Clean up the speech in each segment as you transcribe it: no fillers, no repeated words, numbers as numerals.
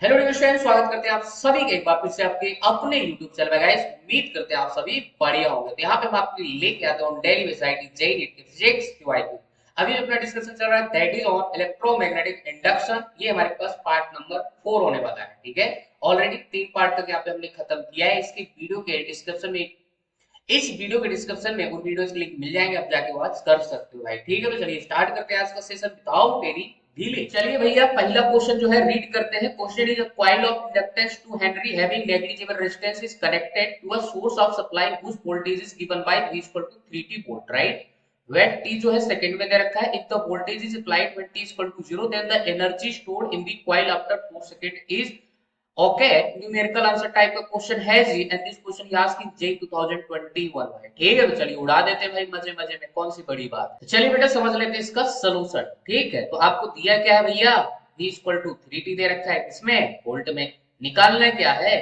Hello dear friends, स्वागत करते हैं आप सभी के एक बार फिर से आपके अपने YouTube चैनल में। गाइस, उम्मीद करते हैं आप सभी बढ़िया होंगे। तो यहाँ पे हम आपके लिए लेके आते हैं डेली बेसिस जेईई नीट के फिजिक्स क्यूआईक्यू। अभी जो अपना डिस्कशन चल रहा है that is on electromagnetic induction. ये हमारे पास पार्ट नंबर 4 होने वाला है। ठीक है, ऑलरेडी 3 पार्ट तक यहाँ पे हमने खत्म किया है। इसकी वीडियो के डिस्क्रिप्शन में इस वीडियो के डिस्क्रिप्शन में उन वीडियोस के लिंक मिल जाएंगे, आप जाके वॉच कर सकते हो भाई। ठीक है, तो चलिए स्टार्ट करते हैं आज का सेशन विदाउट एनी डिले। चलिए भैया, पहला क्वेश्चन जो है रीड करते हैं। Question is a coil of inductance 2 henry having negligible resistance is connected to a source of supply whose voltage is given by V equal to 3t volt, right? When t जो है second में दे रखा है, if the voltage is applied when t is equal to 0 then the energy stored in the coil after 4 second is okay. Numerical answer type का question है जी, and this question ही आस्क्ड इन जेईई 2021 में। ठीक है, तो चलिए उड़ा देते हैं भाई मजे मजे में, कौन सी बड़ी बात है। चलिए बेटा समझ लेते हैं इसका सलूशन। ठीक है, तो आपको दिया क्या है भैया, v इक्वल टू 3t दे रखा है, किसमें? वोल्ट में। निकालना क्या है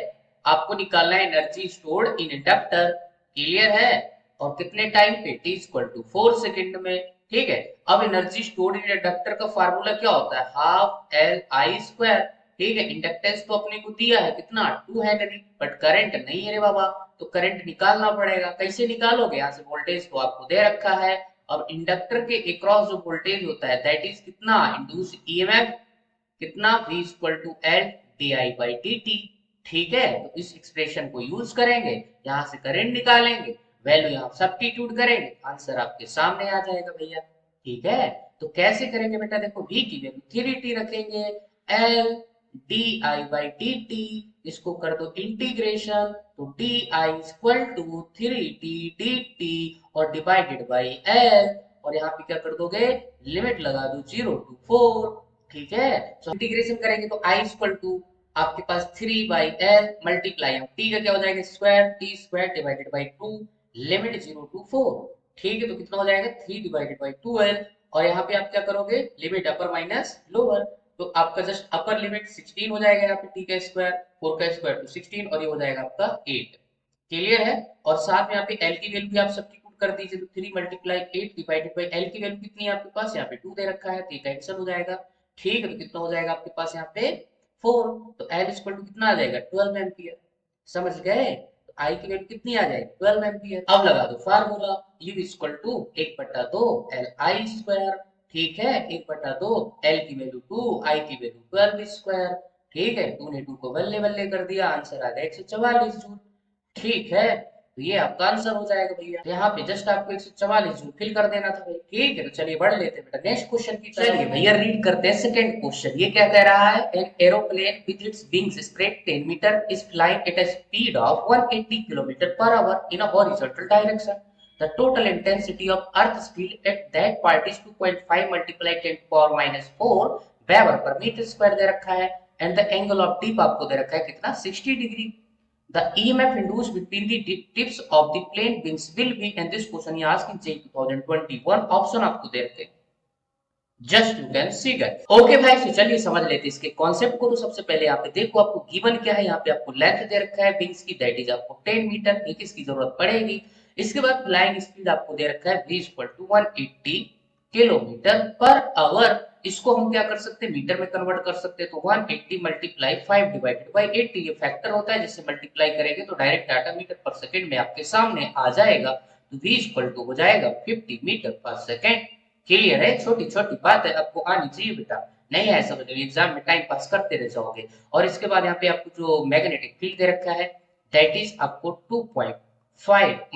आपको? निकालना है energy stored in inductor. Clear है? और कितने टाइम पे? t इक्वल टू 4 सेकंड में। ठीक है, अब एनर्जी स्टोर्ड इन इंडक्टर का फार्मूला क्या होता है? Half L I square. ठीक है, इंडक्टेंस तो अपने को दिया है कितना? 2 हेनरी, बट करंट नहीं है रे बाबा, तो करंट निकालना पड़ेगा। कैसे निकालोगे? यहाँ से वोल्टेज तो आपको दे रखा है। अब इंडक्टर के अक्रॉस जो वोल्टेज होता है दैट इज कितना? इंड्यूस ईएमएफ कितना? v equal to L D I by D T. ठीक है, तो इस एक्सप्रेशन को यूज करेंगे, यहाँ से करंट निकालेंगे, वैल्यू यहाँ सब्स्टिट्यूट करेंगे, आंसर आपके सामने आ जाएगा भैया। ठीक है, तो कैसे करेंगे बेटा? देखो v की वैल्यू 3t रखेंगे, L D I by D T, इसको कर दो इंटीग्रेशन, तो D I equal to 3t D T और डिवाइडेड बाई एल, और यहाँ पे क्या कर दोगे? लिमिट लगा दो 0 टू 4। ठीक है, तो इंटीग्रेशन करेंगे तो i इक्वल टू आपके पास 3 बाई एल मल्टीप्लाई t का क्या हो जाएगा? Square, T square divided by 2, limit 0 to 4। ठीक है, तो कितना हो जाएगा? 3 डिवाइडेड बाई 12। और यहाँ पे आप क्या करोगे? लिमिट अपर माइनस लोअर, तो आपका जस्ट अपर लिमिट 16 हो जाएगा यहाँ पे, t का स्क्वायर, 4 का स्क्वायर तो 16, और ये हो जाएगा आपका 8। क्लियर है? और साथ में यहाँ पे एल की वैल्यू भी आप सब्स्टिट्यूट कर दीजिए, तो 3 मल्टीप्लाई 8 डिवाइडेड बाई एल की वैल्यू कितनी है आपके पास? यहाँ पे 2 दे रखा है, तो ये कैंसिल हो जाएगा। ठीक है, तो कितना हो जाएगा आपके पास यहाँ पे? 4। तो एल इक्वल टू कितना आ जाएगा? 12 एम्पियर। समझ गए? तो आई की वैल्यू कितनी आ जाएगी? 12 एम्पियर। अब लगा दो formula, U equal to 1/2 L I square. ठीक है, 1/2 एल की वैल्यू 2, आई की वैल्यू 12 स्क्वायर। ठीक है, 2 ने 2 को बल्ले बल्ले कर दिया, आंसर आ गया 144 जूल। ठीक है, तो ये आपका आंसर हो जाएगा भैया। तो यहाँ पे जस्ट आपको 144 जूल फिल कर देना था भाई। ठीक है, तो चलिए बढ़ लेते हैं बेटा नेक्स्ट क्वेश्चन की। चलिए भैया रीड करते हैं सेकंड क्वेश्चन। ये क्या कह रहा है? An aeroplane with its wings spread 10 metre is flying at a speed of 180 kilometre per hour in a horizontal direction. The total intensity of earth's field at that part is 2.5 multiplied 10 to power minus 4 weber पर metre square दे रखा है, and the angle of dip आपको दे रखा है कितना? 60 डिग्री। The EMF induced between the tips of the plane wings will be, and this question is asked in JEE 2021 option आपको दे रखे, just you can see that. Okay भाई, तो चलिए समझ लेते हैं इसके कॉन्सेप्ट को। तो सबसे पहले यहाँ पे देखो आपको गिवन क्या है, यहाँ पे आपको लेंथ दे रखा है विंग्स की, दैट इज आपको 10 मीटर, ठीक है, इसकी जरूरत पड़ेगी। इसके बाद फ्लाइंग स्पीड आपको दे रखा है v equal to 180 kilometre per hour. इसको हम क्या कर सकते हैं? मीटर में कन्वर्ट कर सकते हैं, तो 180 मल्टीप्लाई 5 डिवाइडेड बाई 80, ये फैक्टर होता है जिससे मल्टीप्लाई करेंगे तो डायरेक्ट डाटा मीटर पर सेकंड में आपके सामने आ जाएगा। तो v इक्वल टू हो जाएगा 50 मीटर पर सेकंड। क्लियर है? छोटी छोटी बात है, आपको आनी चाहिए बेटा, नहीं है समझ में एग्जाम में टाइम पास करते रह जाओगे। और इसके बाद यहाँ पे आपको जो मैग्नेटिक फील्ड दे रखा है दैट इज आपको 2.5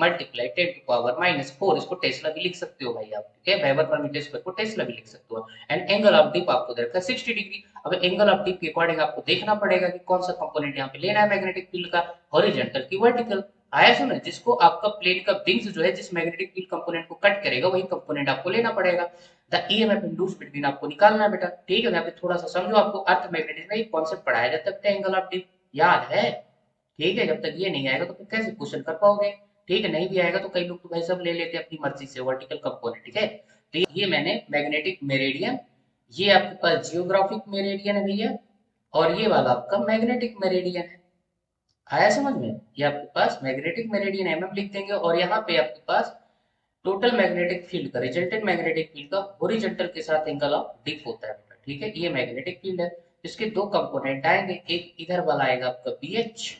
मल्टीप्लाई 10 टू पावर माइनस 4, इसको टेस्ला भी लिख सकते हो भाई आप। ठीक है, वेबर पर मीटर स्क्वायर को टेस्ला भी लिख सकते हो। एंड एंगल ऑफ डिप आपको दे रखा है 60 डिग्री। अब एंगल ऑफ डिप के अकॉर्डिंग आपको देखना पड़ेगा कि कौन सा कंपोनेंट यहाँ पे लेना है मैग्नेटिक फील्ड का, हॉरिजॉन्टल की वर्टिकल। आया सुना? जिसको आपका प्लेन का विंग्स जो है जिस मैग्नेटिक फील्ड कंपोनेंट को कट करेगा वही कंपोनेंट आपको लेना पड़ेगा। द ईएमएफ इंड्यूस्ड बिटवीन आपको निकालना है बेटा। ठीक है, यहाँ पे थोड़ा सा समझो, आपको अर्थ मैग्नेटिज्म में एक कॉन्सेप्ट पढ़ाया जाता है एंगल ऑफ डिप, याद है? ठीक है, जब तक ये नहीं आएगा तो फिर कैसे क्वेश्चन कर पाओगे? ठीक है, नहीं भी आएगा तो कई लोग तो भाई सब ले लेते हैं अपनी मर्जी से वर्टिकल कंपोनेंट। ठीक है, तो ये मैंने मैग्नेटिक मेरिडियन, ये आपके पास जियोग्राफिक मेरिडियन है भैया, और ये वाला आपका मैग्नेटिक मेरिडियन है। आया समझ में? ये आपके पास मैग्नेटिक मेरिडियन एमएम लिख देंगे, और यहाँ पे आपके पास टोटल मैग्नेटिक फील्ड का, रिजल्टेंट मैग्नेटिक फील्ड का हॉरिजॉन्टल के साथ एंगल ऑफ डिप होता है बेटा। ठीक है, ये मैग्नेटिक फील्ड है। इसके दो कंपोनेंट आएंगे, एक इधर वाला आएगा आपका BH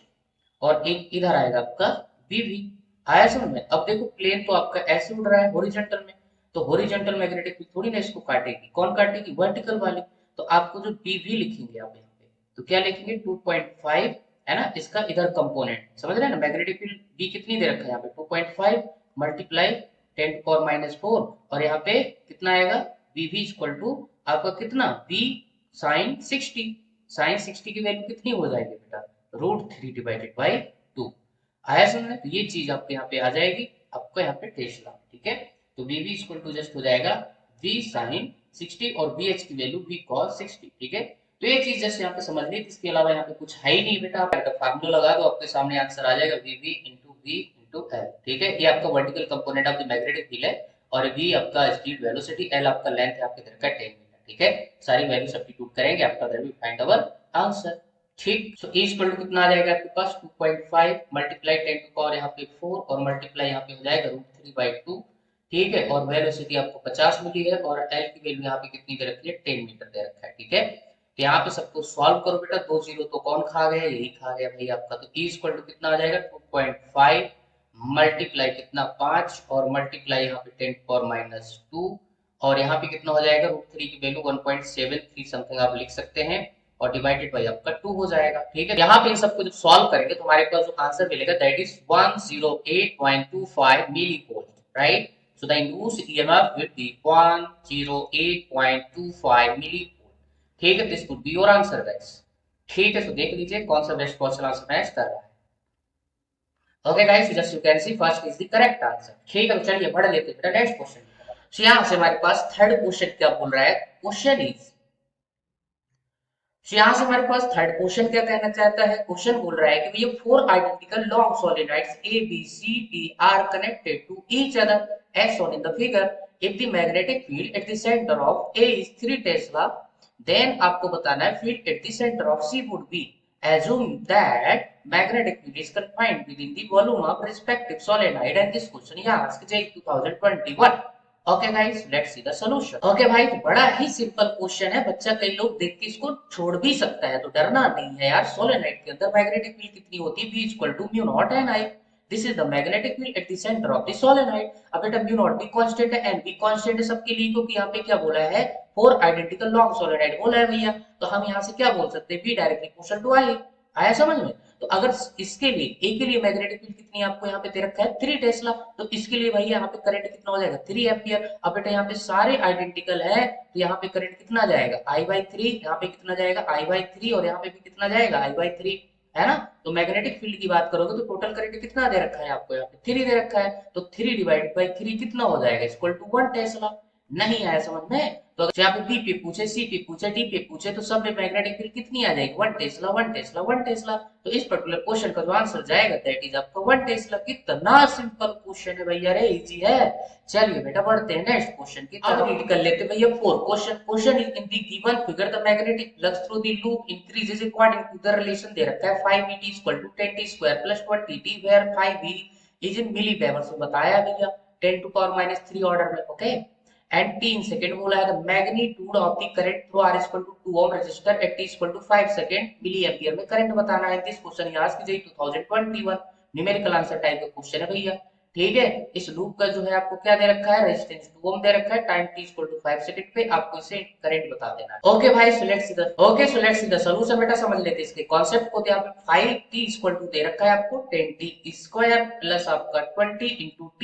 और एक इधर आएगा आपका BV। आया समझ में? अब देखो प्लेन तो आपका ऐसे उड़ रहा है हॉरिजॉन्टल में, तो हॉरिजॉन्टल मैग्नेटिक फील्ड थोड़ी ना इसको काटेगी, कौन काटेगी? वर्टिकल वाली। तो आपको जो BV लिखेंगे आप यहाँ पे, तो क्या लिखेंगे? 2.5 है ना, इसका इधर कंपोनेंट, समझ रहे हैं ना? मैग्नेटिक फील्ड B कितनी दे रखा है यहाँ पे? 2.5 मल्टीप्लाई 10⁻⁴, और यहाँ पे कितना आएगा? BV इक्वल टू आपका कितना? B sign 60। साइन 60 की वैल्यू कितनी हो जाएगी बेटा? √3/2। आया समझ? तो ये चीज आपके यहाँ पे आ जाएगी, आपको यहाँ पे टेस्ला, ठीक है? तो BV इक्वल टू जस्ट हो जाएगा V साइन 60 और BH की वैल्यू V cos 60, ठीक है? तो ये चीज जस्ट यहाँ पे समझ ली, इसके अलावा यहाँ पे कुछ है ही नहीं बेटा। आप फार्मूला लगा दो, आपके सामने आंसर आ जाएगा, VV into V into L, ठीक है? ये आपका vertical component of the magnetic field है, और V आपका स्पीड वेलोसिटी, L आपका लेंथ है आपके इधर का 10 मीटर, ठीक है? सारी वैल्यू सब्स्टिट्यूट करेंगे, आपका there will find our answer. ठीक, सो E इक्वल टू कितना आ जाएगा आपके पास? 2.5 मल्टीप्लाई 10 टू पावर यहाँ पे 4 और मल्टीप्लाई यहाँ पे हो जाएगा √3/2, ठीक है? और वेलोसिटी आपको 50 मिली है, और L की वैल्यू यहाँ पे कितनी दे रखी है? 10 मीटर दे रखा है, ठीक है? तो यहाँ पे सबको सॉल्व करो बेटा, 2 जीरो तो कौन खा गया? यही खा गया भाई आपका। तो E इक्वल टू कितना आ जाएगा? 2.5 मल्टीप्लाई कितना? 5 और मल्टीप्लाई यहाँ पे 10⁻⁻2, और यहाँ पे कितना हो जाएगा? √3 की वैल्यू 1.73 समथिंग आप लिख सकते हैं, और डिवाइडेड बाई आपका 2 हो जाएगा, ठीक है? यहाँ पे इन सबको जब सॉल्व करेंगे तो हमारे पास जो आंसर मिलेगा that is 108.25 millivolt, right? So the induced EMF will be 108.25 millivolt, ठीक है? This would be your answer guys, ठीक है? तो देख लीजिए कौन सा बेस्ट क्वेश्चन आंसर मैच कर रहा है। Okay guys, just you can see first is the correct answer, ठीक है? तो चलिए बढ़ लेते हैं बेटा नेक्स्ट क्वेश्चन। सो यहाँ से हमारे पास थर्ड क्वेश्चन क्या बोल रहा है? क्वेश्चन इज, तो यहां से हमारे पास थर्ड क्वेश्चन क्या कहना चाहता है? क्वेश्चन बोल रहा है कि भैया 4 identical long solenoids A B C D are connected to each other as shown in the figure. If the magnetic field at the center of A is 3 Tesla, then आपको बताना है field at the center of C would be. Assume that magnetic field is confined within the volume of respective solenoid, and this question is asked in 2021. Okay guys, let's see the solution. Okay भाई, तो बड़ा ही simple question है, बच्चा कई लोग देख के इसको छोड़ भी सकता है, तो डरना नहीं है यार। सोलेनोइड के अंदर मैग्नेटिक फील्ड कितनी होती है? V equal to mu naught N I. This is the magnetic field at the centre of the solenoid. अब बेटा म्यू नॉट भी कांस्टेंट है, एन भी कांस्टेंट है सबके लिए, क्योंकि यहाँ पे क्या बोला है? 4 आइडेंटिकल लॉन्ग सोलेनोइड बोला है भैया, तो हम यहाँ से क्या बोल सकते हैं? V डायरेक्टली इक्वल टू आई। आया समझ में? तो अगर इसके लिए ए के लिए मैग्नेटिक फील्ड कितनी आपको यहाँ पे दे रखा है? 3 टेस्ला, तो इसके लिए भैया यहाँ पे करंट कितना हो जाएगा? 3 एम्पियर। अब बेटा यहाँ पे सारे आइडेंटिकल है, तो यहाँ पे करंट कितना जाएगा? I/3। यहाँ पे कितना जाएगा? I/3, और यहाँ पे भी कितना जाएगा? I/3, है ना? तो मैग्नेटिक फील्ड की बात करोगे तो टोटल करंट कितना दे रखा है आपको? यहाँ पे 3 दे रखा है, तो 3 डिवाइडेड बाई 3 कितना हो जाएगा? Equal to 1 tesla. नहीं आया समझ में? तो अगर यहाँ पे बी पे पूछे, सी पे पूछे, डी पे पूछे, तो सब में मैग्नेटिक फील्ड कितनी आ जाएगी? 1 टेस्ला 1 टेस्ला 1 टेस्ला। तो इस पर्टिकुलर क्वेश्चन का जो आंसर जाएगा दैट इज आपका 1 टेस्ला। कितना सिंपल क्वेश्चन है भैया रे, इजी है। चलिए बेटा बढ़ते हैं नेक्स्ट क्वेश्चन की तरफ। रीड कर लेते हैं भैया 4 question. Question is in the given figure the magnetic flux through the loop increases according to the relation दे रखा है 5 ET = 10t² + 20t, where 5V is in milli weber. से बताया भैया 10⁻³ ऑर्डर में, okay? And t in second बोला है, the magnitude of the current through R = 2 ohm resistor at t = 5 second, milli ampere में करंट बताना है। दिस क्वेश्चन यहाँ की जाए 2021 न्यूमेरिकल आंसर टाइप का क्वेश्चन है भैया, ठीक है? इस लूप का जो है आपको क्या दे रखा है? रेजिस्टेंस 2 ओम दे रखा है, टाइम t = 5 सेकंड पे आपको इसे करंट बता देना है। ओके भाई, so let's see the solution. बेटा समझ लेते हैं इसके कांसेप्ट को। यहाँ पे 5t = दे रखा है आपको 10t² प्लस आपका 20 * t।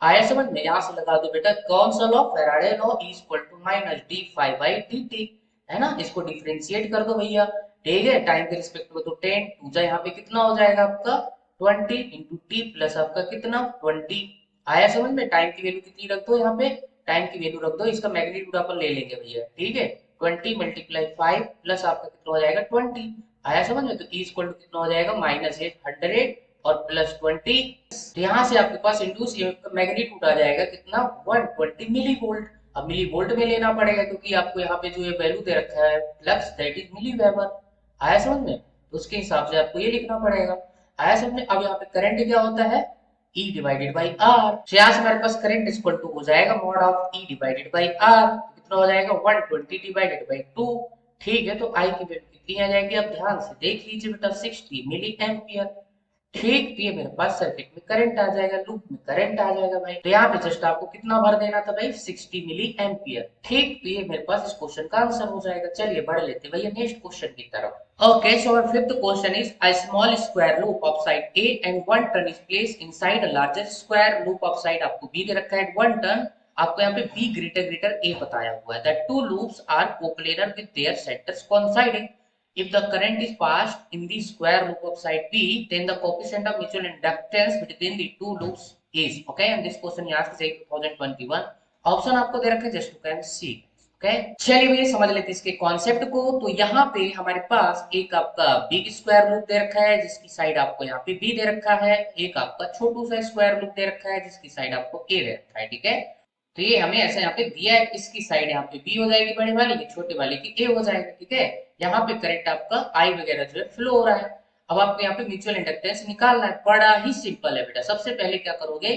आया समझ में? यहां से लगा दो बेटा कौन सा law? Faraday law, E = -d∅dt, है ना? इसको डिफरेंशिएट कर दो भैया, ठीक है? टाइम के रिस्पेक्ट में, तो 10 2 जा यहाँ पे कितना हो जाएगा आपका? 20 * t प्लस आपका कितना? 20। आया समझ में? टाइम की वैल्यू कितनी रख दो यहाँ पे? टाइम की वैल्यू रख दो, इसका मैग्नीट्यूड अपन ले लेंगे भैया, ठीक है? 20 × 5 प्लस आपका कितना हो जाएगा? 20। आया समझ में? तो E = कितना हो जाएगा? -100 और प्लस 20। तो यहाँ से आपके पास इंड्यूस मैग्नीट्यूड आ जाएगा कितना? 120 मिली वोल्ट। अब मिली वोल्ट में लेना पड़ेगा, क्योंकि आपको यहाँ पे जो ये वैल्यू दे रखा है flux, that is milliweber. आया समझ में? तो उसके हिसाब से आपको ये लिखना पड़ेगा। आया समझ में? अब यहाँ पे करंट क्या होता है? E / R। तो यहाँ से हमारे पास करंट इक्वल टू हो जाएगा mod ऑफ E / R। कितना हो जाएगा? 120 / 2, ठीक है, तो आई की वैल्यू कितनी आ जाएगी, आप ध्यान से देख लीजिए बेटा, 60 मिली एम्पियर। ठीक, तो ये मेरे पास सर्किट में करंट आ जाएगा, लूप में करंट आ जाएगा भाई। तो यहाँ पे जस्ट आपको कितना भर देना था भाई, 60 मिली एम्पियर। ठीक, तो ये मेरे पास इस क्वेश्चन का आंसर हो जाएगा। चलिए बढ़ लेते हैं भैया नेक्स्ट क्वेश्चन की तरफ। Okay, so our fifth question is a small square loop of side A and one turn is placed inside a larger square loop of side, आपको बी दे रखा है वन टर्न, आपको यहाँ पे बी ग्रेटर ग्रेटर ए बताया हुआ है। That two loops are coplanar with their centres coinciding. If the current is passed in the square loop of side B, then the coefficient of mutual inductance between the two loops is. Okay, and this question यहाँ से 2021 option आपको दे रखे just to can see. Okay, चलिए भैया समझ लेते हैं इसके कॉन्सेप्ट को। तो यहाँ पे हमारे पास एक आपका बिग स्क्वायर लूप दे रखा है जिसकी साइड आपको यहाँ पे बी दे रखा है, एक आपका छोटू सा स्क्वायर लूप दे रखा है जिसकी साइड आपको ए दे रखा है। ठीक है, तो ये हमें ऐसा यहाँ पे दिया है, इसकी साइड यहाँ पे बी हो जाएगी बड़े वाले की, छोटे वाले की ए हो जाएगा। ठीक है, यहाँ पे करंट आपका आई वगैरह जो है फ्लो हो रहा है। अब आपको यहाँ पे म्यूचुअल इंडक्टेंस निकालना है, बड़ा ही सिंपल है बेटा। सबसे पहले क्या करोगे,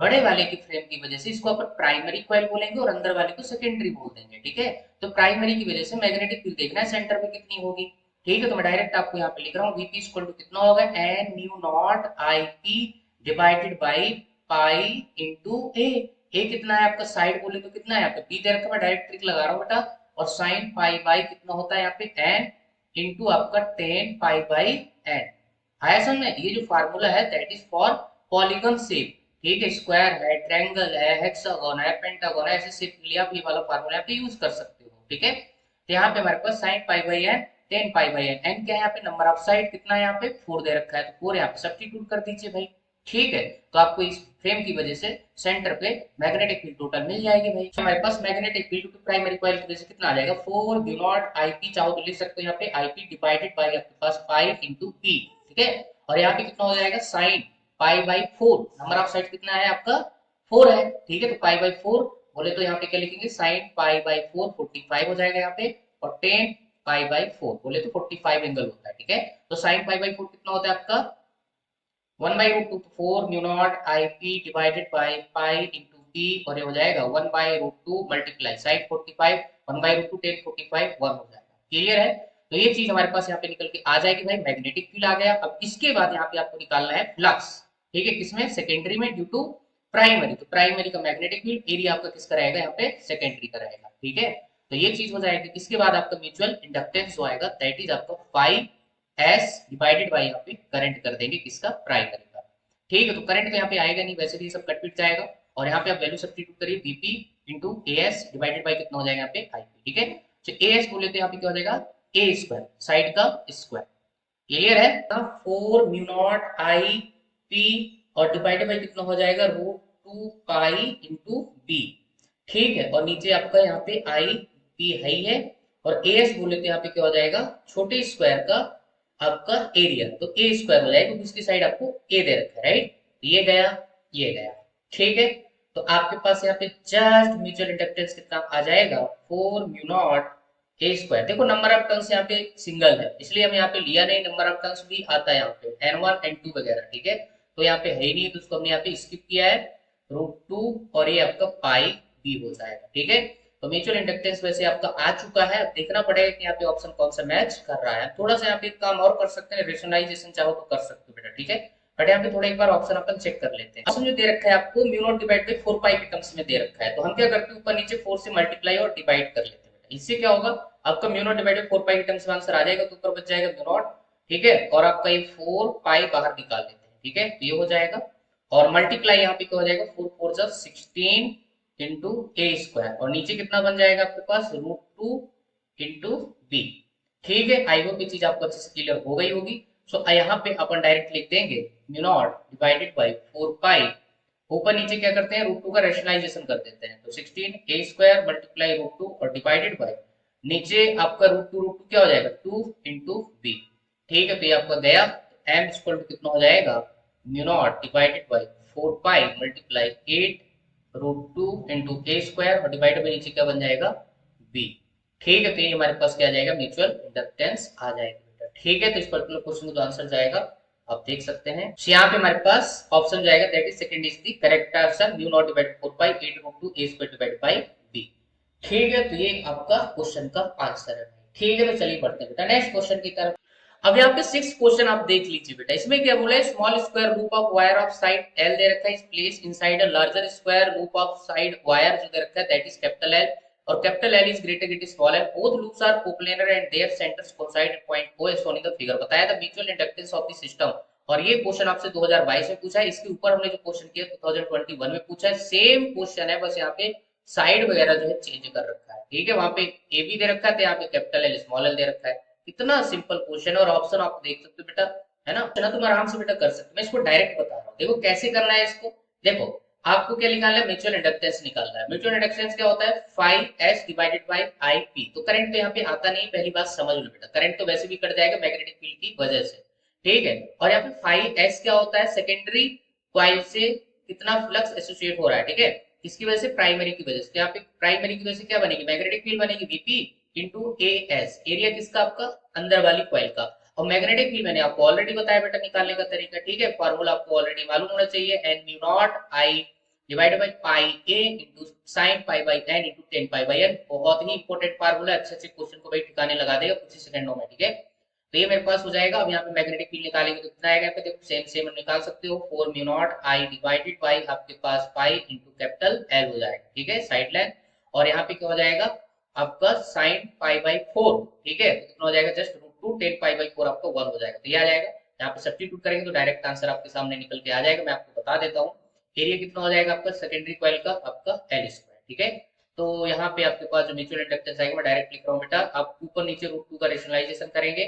बड़े वाले की फ्रेम की वजह से इसको अपन प्राइमरी कॉइल बोलेंगे और अंदर वाले को सेकेंडरी बोल देंगे। ठीक है, तो प्राइमरी की वजह से मैग्नेटिक फील्ड देखना है सेंटर में कितनी होगी। ठीक है, तो मैं डायरेक्ट आपको यहाँ पे लिख रहा हूँ वीपी इक्वल टू कितना होगा, n nu naught I P divided by pi into a कितना है आपका, साइड बोले तो कितना है यहाँ पे बी दे रखा है, मैं डायरेक्ट ट्रिक लगा रहा हूँ बेटा। और साइन पाई बाई कितना होता है यहाँ पे एन इंटू आपका टेन पाई बाई एन। आया समझ में, ये जो फार्मूला है that is for polygon shape. ठीक है, स्क्वायर है, ट्रायंगल है, हेक्सागोन है, पेंटागोन है, ऐसे शेप के लिए आप ये वाला फार्मूला यहाँ पे यूज कर सकते हो। ठीक है, तो यहाँ पे हमारे पास sine pi by n tan pi by n, n क्या है यहाँ पे, नंबर ऑफ साइड कितना है यहाँ पे 4 दे रखा है, तो 4 यहाँ पे सब्स्टिट्यूट कर दीजिए भाई। ठीक है, तो आपको इस फ्रेम की वजह से सेंटर पे मैग्नेटिक फील्ड टोटल मिल जाएगी भाई। तो हमारे पास magnetic field to primary coil की वजह से कितना आ जाएगा, 4 म्यू नॉट आईपी, चाहो तो लिख सकते हो यहाँ पे आईपी डिवाइडेड बाय आपके पास 5 इंटू पी। ठीक है, और यहाँ पे कितना हो जाएगा sign pi by 4, number of side कितना है आपका 4 है। ठीक है, तो पाई बाई 4 बोले तो यहाँ पे क्या लिखेंगे, साइन पाई बाई 4 45 हो जाएगा यहाँ पे, और 10 पाई बाई 4 बोले तो 45 एंगल होता है। ठीक है, तो साइन पाई बाई 4 कितना होता है आपका 1 by root two, 4 mu naught I P divided by pi into P, और ये हो जाएगा 1 by root two multiply sine 45 1 by root two 10 45 1 हो जाएगा। क्लियर है, तो ये चीज हमारे पास यहाँ पे निकल के आ जाएगी भाई, मैग्नेटिक फील्ड आ गया। अब इसके बाद यहाँ पे आपको निकालना है फ्लक्स। ठीक है, किसमें, सेकेंडरी में ड्यू टू प्राइमरी, तो प्राइमरी का मैग्नेटिक फील्ड एरिया आपका किसका रहेगा यहाँ पे, सेकेंडरी का रहेगा। ठीक है, तो ये चीज हो जाएगी। इसके बाद आपका म्यूचुअल इंडक्टेंस जो आएगा दैट इज आपका 5 एस डिवाइडेड बाई यहाँ पे करंट कर देंगे किसका, प्राइमरी का। ठीक है, तो करंट तो यहाँ पे आएगा नहीं, वैसे भी सब कट पिट जाएगा, और यहाँ पे आप वैल्यू सब्स्टिट्यूट करिए BP into A S divided by कितना हो जाएगा यहाँ पे आईपी। ठीक है, तो ए एस बोले तो यहाँ पे क्या हो जाएगा ए स्क्वायर, साइड का स्क्वायर। क्लियर है, 4 म्यू नॉट आई पी और डिवाइडेड बाई कितना हो जाएगा रूट 2 पाई इंटू बी। ठीक है, और नीचे आपका यहाँ पे आई पी है, और ए एस बोले तो यहाँ पे क्या हो जाएगा, छोटे स्क्वायर का आपका एरिया, तो ए स्क्वायर हो जाएगा क्योंकि उसकी साइड आपको ए दे रखा है। राइट, तो ये गया ये गया। ठीक है, तो आपके पास यहाँ पे जस्ट म्यूचुअल इंडक्टेंस कितना आ जाएगा 4 म्यू नॉट ए स्क्वायर। देखो नंबर ऑफ टर्न्स यहाँ पे सिंगल है इसलिए हम यहाँ पे लिया नहीं, नंबर ऑफ टर्न्स भी आता है यहाँ पे n1 n2 वगैरह। ठीक है, तो यहाँ पे है ही नहीं तो उसको हमने यहाँ पे स्किप किया है, रूट 2 और ये आपका पाई बी हो जाएगा। ठीक है, तो म्यूचुअल इंडक्टेंस वैसे आपका आ चुका है, अब देखना पड़ेगा कि यहाँ पे ऑप्शन कौन सा मैच कर रहा है। थोड़ा सा यहाँ पे काम और कर सकते हैं, रेशनलाइजेशन चाहो तो कर सकते हो बेटा। ठीक है, बट यहाँ पे थोड़ा एक बार ऑप्शन अपन चेक कर लेते हैं। ऑप्शन जो दे रखा है आपको म्यू नॉट डिवाइड बाई 4 पाई के टर्म्स में दे रखा है, तो हम क्या करते हैं ऊपर नीचे 4 से मल्टीप्लाई और डिवाइड कर लेते हैं बेटा। इससे क्या होगा, आपका म्यू नॉट डिवाइड बाई 4 पाई के टर्म्स में आंसर आ जाएगा, तो ऊपर बच जाएगा म्यू नॉट। ठीक है, और आपका ये 4 पाई बाहर निकाल लेते हैं। ठीक है, तो ये हो जाएगा, और मल्टीप्लाई यहाँ पे क्या हो जाएगा 4 4 जा 16 इंटू ए स्क्वायर, और नीचे कितना बन जाएगा आपके पास रूट 2 इंटू बी। ठीक है, आई होप ये चीज आपको अच्छे से क्लियर हो गई होगी। सो यहाँ पे अपन डायरेक्ट लिख देंगे म्यू नॉट डिवाइडेड बाई 4 पाई, ऊपर नीचे क्या करते हैं रूट 2 का रेशनलाइजेशन कर देते हैं, तो 16 ए स्क्वायर मल्टीप्लाई रूट 2 और डिवाइडेड बाई नीचे आपका रूट टू क्या हो जाएगा 2 इंटू बी। ठीक है, तो ये आपका गया, एम इक्वल टू कितना हो जाएगा mu naught divided by 4 pi multiply 8 root 2 into A square और डिवाइड बाई नीचे क्या बन जाएगा बी। ठीक है, तो ये हमारे पास क्या आ जाएगा म्यूचुअल इंडक्टेंस आ जाएगा। ठीक है, तो इस पर्टिकुलर क्वेश्चन का आंसर जाएगा, आप देख सकते हैं। so, यहाँ पे हमारे पास ऑप्शन जाएगा that is second is the correct answer, mu naught divided 4 pi 8 root 2 A square divided by B. ठीक है, तो ये आपका क्वेश्चन का आंसर है। ठीक है, तो चलिए बढ़ते हैं बेटा नेक्स्ट क्वेश्चन की तरफ। अब यहाँ पे सिक्स क्वेश्चन आप देख लीजिए बेटा, इसमें क्या बोला है, small square loop of wire of side L दे रखा है, is place inside a larger square loop of side wire जो दे रखा है दैट इज कैपिटल एल, और capital L is greater it is small L, both loops are coplanar and their centres coincide at point O as shown in the figure. बताया था mutual inductance of the system, और ये question आपसे 2022 में पूछा है, इसके ऊपर हमने जो क्वेश्चन किया 2021 में पूछा है, सेम क्वेश्चन है, बस यहाँ पे साइड वगैरह जो है चेंज कर रखा है, ठीक है, वहां पे ए बी दे रखा है, तो यहाँ पे कैपिटल एल स्मॉल एल दे रखा है। इतना सिंपल क्वेश्चन है, और ऑप्शन आप देख सकते हो बेटा, है ना, तुम आराम से बेटा कर सकते हो, मैं इसको डायरेक्ट बता रहा हूँ, देखो कैसे करना है इसको। देखो आपको क्या निकालना है, म्यूचुअल इंडक्टेंस निकालना है। म्यूचुअल इंडक्टेंस क्या होता है, 5s डिवाइडेड बाय IP। तो करंट तो यहाँ पे आता नहीं, पहली बात समझ लो बेटा, करंट तो वैसे भी कट जाएगा मैग्नेटिक फील्ड की वजह से, ठीक है। और यहाँ पे 5s क्या होता है, सेकेंडरी कॉइल से कितना फ्लक्स एसोसिएट हो रहा है, ठीक है, किसकी वजह से, प्राइमरी की वजह से। तो यहाँ पे प्राइमरी की वजह से क्या बनेगी, मैग्नेटिक फील्ड बनेगी VP इंटू AS, एरिया किसका, आपका अंदर वाली कॉइल का। और मैग्नेटिक फील्ड मैंने आपको ऑलरेडी बताया बेटा निकालने का तरीका, ठीक है, फार्मूला आपको ऑलरेडी मालूम होना चाहिए, N mu naught I divided by pi A into sine pi by N into ten pi by N. बहुत ही इंपॉर्टेंट फार्मूला, अच्छे से क्वेश्चन को भाई ठिकाने लगा देगा कुछ ही सेकंडों में, ठीक है। तो ये मेरे पास हो जाएगा। अब यहाँ पे मैग्नेटिक फील्ड निकालेंगे तो कितना आएगा, यहाँ पे देखो सेम सेम निकाल सकते हो, 4 mu naught I divided by आपके पास पाई इंटू कैपिटल एल हो जाएगा, ठीक है, साइड लेंथ। और यहाँ पे क्या हो जाएगा आपका साइन पाई बाई 4, ठीक है, तो कितना हो जाएगा, just root two ten pi by 4 आपका 1 हो जाएगा, तो ये आ जाएगा। यहाँ पे सब्स्टिट्यूट करेंगे तो डायरेक्ट आंसर आपके सामने निकल के आ जाएगा। मैं आपको बता देता हूँ एरिया कितना हो जाएगा आपका सेकेंडरी कॉइल का, आपका एल स्क्वायर, ठीक है। तो यहाँ पे आपके पास जो म्यूचुअल इंडक्टेंस आएगा, मैं डायरेक्ट लिख रहा हूँ बेटा, आप ऊपर नीचे रूट टू का रेशनलाइजेशन करेंगे,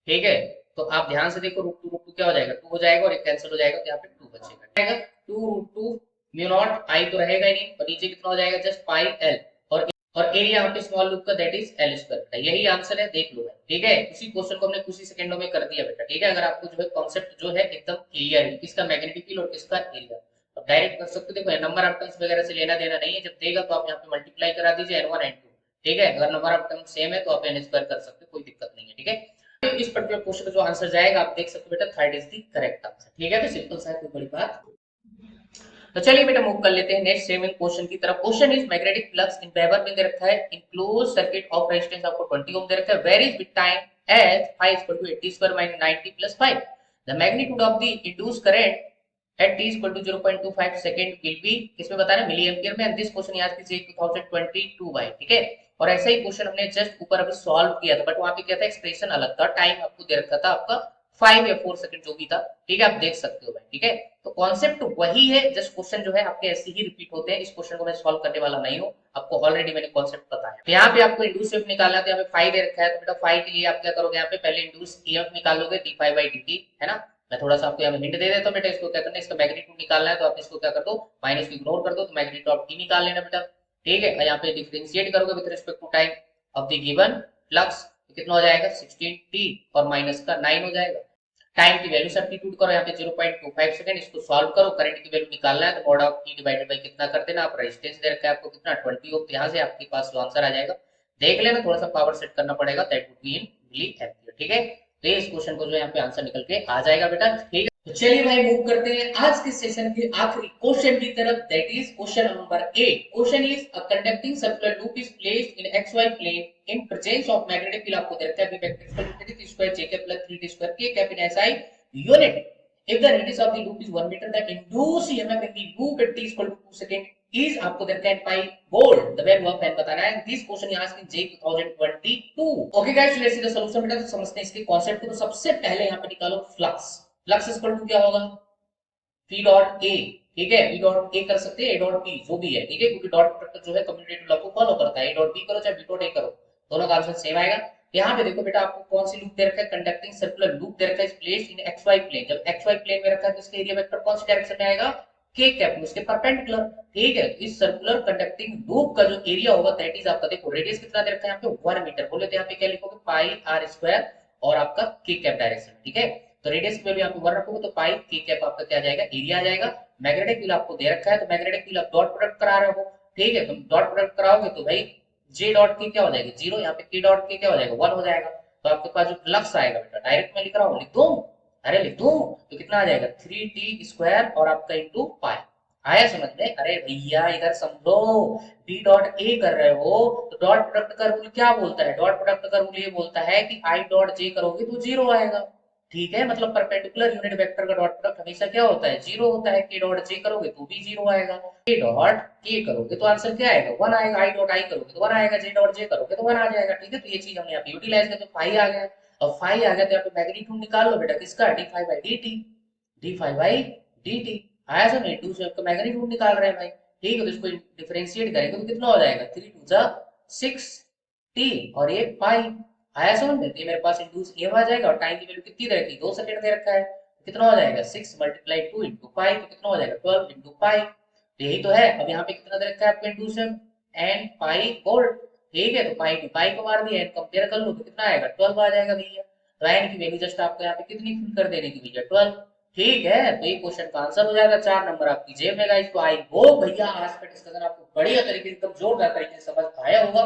ठीक है। तो आप ध्यान से देखो, रूट टू क्या हो जाएगा, 2 हो जाएगा, और एक कैंसिल हो जाएगा, तो यहाँ पे 2 बचेगा, 2 रूट 2 म्यू नॉट आई तो रहेगा ही नहीं, और नीचे कितना हो जाएगा, जस्ट पाई एल, और एरिया यहाँ पे स्मॉल लूप का दैट इज एल स्क्वायर। यही आंसर है, देख लो भाई, ठीक है। उसी क्वेश्चन को हमने कुछ ही सेकंडों में कर दिया बेटा, ठीक है। अगर आपको जो है कॉन्सेप्ट जो है एकदम क्लियर है, किसका मैग्नेटिक फील्ड और किसका एरिया, अब डायरेक्ट कर सकते हो। देखो नंबर ऑफ टर्म्स वगैरह से लेना देना नहीं है, जब देगा तो आप यहाँ पे मल्टीप्लाई करा दीजिए n1 n2, ठीक है। अगर नंबर ऑफ टर्म्स सेम है तो आप n स्क्वायर कर सकते हो, कोई दिक्कत नहीं है, ठीक है। तो इस पर्टिकुलर क्वेश्चन का जो आंसर जाएगा आप देख सकते हो बेटा, third is the correct answer, ठीक है। तो सिंपल सा है, कोई बड़ी बात। तो चलिए बेटा मूव कर लेते हैं नेक्स्ट सेवन क्वेश्चन की तरफ। Question is magnetic flux in weber में दे रखा है, in closed circuit of resistance आपको 20 ओम दे रखा है, where is with time as phi equal to 80 square minus 90 plus 5, the magnitude of the induced current at t equal to 0.25 second will be, किसमें बता रहे हैं, मिली एम्पियर में। And this question याद कीजिए 2022 बाय, ठीक है। और ऐसा ही क्वेश्चन हमने जस्ट ऊपर अभी सॉल्व किया था, बट वहां पे क्या था, एक्सप्रेशन अलग था, टाइम आपको दे रखा था आपका 5 या 4 सेकंड जो भी था, ठीक है, आप देख सकते हो भाई, ठीक है। तो कॉन्सेप्ट वही है, जस्ट क्वेश्चन जो है आपके ऐसे ही रिपीट होते हैं। इस क्वेश्चन को मैं सॉल्व करने वाला नहीं हूँ, आपको ऑलरेडी मैंने कॉन्सेप्ट बताया। तो यहाँ पे आपको इंड्यूस ईएमएफ निकालना है, तो यहाँ पे 5 दे रखा है, तो बेटा 5 के लिए आप क्या करोगे, यहाँ पे पहले इंड्यूस ईएमएफ निकालोगे d5/dt, है ना। मैं थोड़ा सा आपको यहाँ हिंट दे देता हूँ बेटा, इसको क्या करना है, इसका मैग्नीट्यूड निकालना है, तो आप इसको क्या कर दो, माइनस को इग्नोर कर दो, तो मैग्नीट्यूड ऑफ टी निकाल लेना बेटा, ठीक है। यहाँ पे डिफरेंशिएट करोगे with respect to time of the given flux, तो कितना हो जाएगा 16t और माइनस का 9 हो जाएगा। टाइम की वैल्यू सब्स्टिट्यूट करो यहाँ पे 0.25 सेकंड, इसको सॉल्व करो, करंट की वैल्यू निकालना है, तो mod of T divided by कितना कर देना, आप रेजिस्टेंस दे रखा है आपको कितना 20 ओम, तो यहाँ से आपके पास जो आंसर आ जाएगा देख लेना, थोड़ा सा पावर सेट करना पड़ेगा, that would be in milliampere, ठीक है। तो इस क्वेश्चन को जो यहाँ पे आंसर निकल के आ जाएगा बेटा, ठीक है। तो चलिए भाई मूव करते हैं आज के सेशन के आखिरी क्वेश्चन की तरफ, that is question number 8। Question is a conducting circular loop is placed in xy plane in presence of magnetic field, आपको दे रखा है b vector t square j k plus 3t square k cap in SI unit, if the radius of the loop is 1 meter, the induced EMF in the loop at t equal to 2 second is, आपको दे रखा है pi volt, the value of n बताना है। This question यहाँ से J 2022। Okay guys, let's see the solution बेटा, तो समझते हैं इसके कांसेप्ट को। तो सबसे पहले यहाँ पे निकालो फ्लक्स, फ्लक्स इक्वल टू क्या होगा, P डॉट A, ठीक है, P डॉट A कर सकते हैं, A डॉट B जो भी है, ठीक है, क्योंकि डॉट प्रोडक्ट जो है कम्यूटेटिव लॉ को फॉलो करता है, A डॉट B करो चाहे B डॉट A करो, दोनों का आंसर सेम आएगा। यहाँ पे देखो बेटा, आपको कौन सी लूप दे रखा है, कंडक्टिंग सर्कुलर लूप दे रखा है, इस प्लेस्ड इन xy प्लेन। जब xy प्लेन में रखा है तो इसका एरिया वेक्टर कौन सी डायरेक्शन में आएगा, k कैप में, उसके परपेंडिकुलर, ठीक है। इस सर्कुलर कंडक्टिंग लूप का जो एरिया होगा दैट इज आपका, देखो रेडियस कितना दे रखा है यहाँ पे 1 मीटर, बोले तो यहाँ पे क्या लिखोगे पाई r स्क्वायर और आपका k कैप डायरेक्शन, ठीक है। तो रेडियस की वैल्यू यहाँ पे 1 रखोगे तो पाई k कैप आपका क्या आ जाएगा, एरिया आ जाएगा। मैग्नेटिक फील्ड आपको दे रखा है, तो मैग्नेटिक फील्ड आप डॉट प्रोडक्ट करा रहे हो, ठीक है, तुम डॉट प्रोडक्ट कराओगे तो भाई j डॉट k क्या हो जाएगा 0, यहाँ पे k डॉट k क्या हो जाएगा 1 हो जाएगा। तो आपके पास जो फ्लक्स आएगा बेटा, डायरेक्ट में लिख रहा हूँ, लिख दूं, अरे लिख दूं, तो कितना आ जाएगा 3t स्क्वायर और आपका इंटू पाई, आया समझ में? अरे भैया इधर समझो, डी डॉट ए कर रहे हो तो डॉट प्रोडक्ट का रूल क्या बोलता है? डॉट प्रोडक्ट का रूल ये बोलता है कि आई डॉट जे करोगे तो जीरो आएगा। ठीक है, मतलब परपेंडिकुलर यूनिट वेक्टर का डॉट प्रोडक्ट हमेशा क्या होता है? जीरो होता है। के डॉट जे करोगे तो भी जीरो आएगा। के डॉट के करोगे तो आंसर क्या आएगा? वन आएगा। आई डॉट आई करोगे तो वन आएगा। जे डॉट जे करोगे तो वन आ जाएगा। ठीक है, तो ये चीज हमने यहाँ पे यूटिलाइज कर, तो फाइव आ गया। अब फाइव आ गया तो यहाँ पे मैग्नीट्यूड निकाल लो बेटा, किसका? D five by D T. D five by D T आया समझ? टू से आपका मैग्नीट्यूड निकाल रहे हैं भाई। ठीक है, तो इसको डिफरेंशिएट करेंगे तो कितना हो जाएगा? थ्री टू जा सिक्स टी और ये पाई। आया समझ में? तो ये मेरे पास इंडूस ये आ जाएगा और टाइम की वैल्यू कितनी दे रखी? 2 सेकंड दे रखा है। तो कितना हो जाएगा? 6 मल्टीप्लाई 2 इंटू पाई, तो कितना हो जाएगा? 12 इंटू पाई। तो यही तो है। अब यहाँ पे कितना दे रखा है आपको? इंडूशन एंड पाई वोल्ट। ठीक है, तो पाई की पाई को मार दिया, एंड कंपेयर कर लो तो कितना आएगा? 12 आ जाएगा भैया। तो एन की वैल्यू जस्ट आपको यहाँ पे कितनी फिल कर देने की भैया? 12। ठीक है, तो ये क्वेश्चन का आंसर हो जाएगा। 4 नंबर आपकी जेब में गाइस। तो आई होप भैया आज का डिस्कशन आपको बढ़िया तरीके से, एकदम जोरदार तरीके से समझ आया होगा।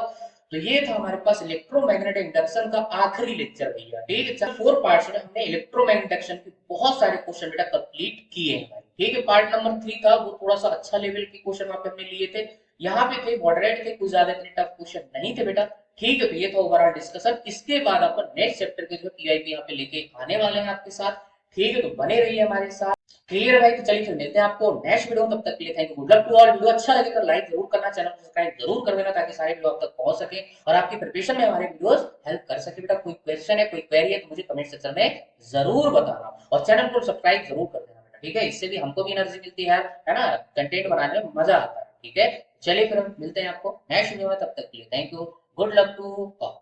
तो ये था हमारे पास इलेक्ट्रोमैग्नेटिक इंडक्शन का आखिरी लेक्चर भैया। ठीक है, 4 पार्ट्स में हमने इलेक्ट्रोमैग्नेटिक इंडक्शन के बहुत सारे क्वेश्चन बेटा कंप्लीट किए हैं भाई। ठीक है, पार्ट नंबर 3 था, वो थोड़ा सा अच्छा लेवल के क्वेश्चन वहां पे हमने लिए थे। यहाँ पे थे मॉडरेट थे, कुछ ज्यादा इतने टफ क्वेश्चन नहीं थे बेटा। ठीक है, तो ये था ओवरऑल डिस्कशन। इसके बाद अपन नेक्स्ट चैप्टर के जो पीआईपी यहाँ पे लेके आने वाले हैं आपके साथ। ठीक है, तो बने रहिए हमारे साथ। क्लियर है भाई? तो चलिए फिर मिलते हैं आपको नेक्स्ट वीडियो। तब तक के लिए thank you, good luck to all. Video अच्छा लगे तो लाइक जरूर करना, चैनल को सब्सक्राइब जरूर कर देना ताकि सारे वीडियो आप तक पहुंच सके और आपकी प्रिपरेशन में हमारे वीडियोस हेल्प कर सके बेटा। कोई क्वेश्चन है, कोई क्वेरी है तो मुझे कमेंट सेक्शन में जरूर बताना और चैनल को सब्सक्राइब जरूर कर देना बेटा। ठीक है, इससे भी हमको भी एनर्जी मिलती है ना, कंटेंट बनाने में मजा आता है। ठीक है, चलिए फिर मिलते हैं आपको नेक्स्ट वीडियो में। तब तक के लिए thank you, good luck to all.